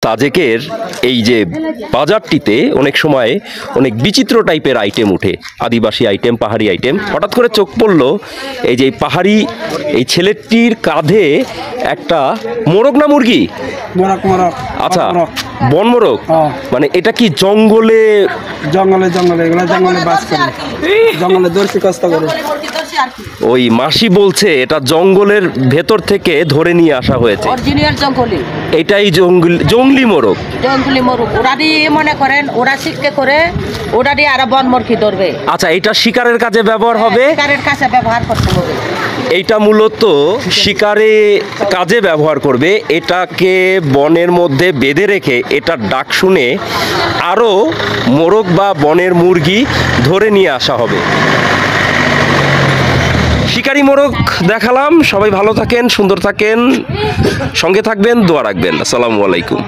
সাজেকের এই যে বাজারটিতে অনেক সময় অনেক বিচিত্র টাইপের আইটেম উঠে, আদিবাসী আইটেম, পাহাড়ি আইটেম। হঠাৎ করে চোখ পড়লো এই যে পাহাড়ি এই ছেলেটির কাঁধে একটা মোরগ না মুরগি, আচ্ছা বন মোরগ, মানে এটা কি জঙ্গলে জঙ্গলে জঙ্গলে এগুলো জঙ্গলে বাস করে, জঙ্গলে দর্শি কষ্ট করে। ওই মাসি বলছে এটা জঙ্গলের ভেতর থেকে ধরে নিয়ে আসা হয়েছে, অরিজিনাল জঙ্গলি। এটাই জঙ্গলি মোরগ। জঙ্গলি মোরগ ওরা দিয়ে মনে করেন, ওরা শিক্ষা করে ওরা দিয়ে আর বন মুরগি ধরবে। আচ্ছা, এটা শিকারের কাজে ব্যবহার হবে, শিকারের কাছে ব্যবহার করতে হবে। এইটা মূলত শিকারে কাজে ব্যবহার করবে। এটাকে বনের মধ্যে বেঁধে রেখে এটার ডাক শুনে আরও মোরগ বা বনের মুরগি ধরে নিয়ে আসা হবে। শিকারি মোরগ দেখালাম। সবাই ভালো থাকেন, সুন্দর থাকেন, সঙ্গে থাকবেন, দোয়া রাখবেন। আসসালামু আলাইকুম।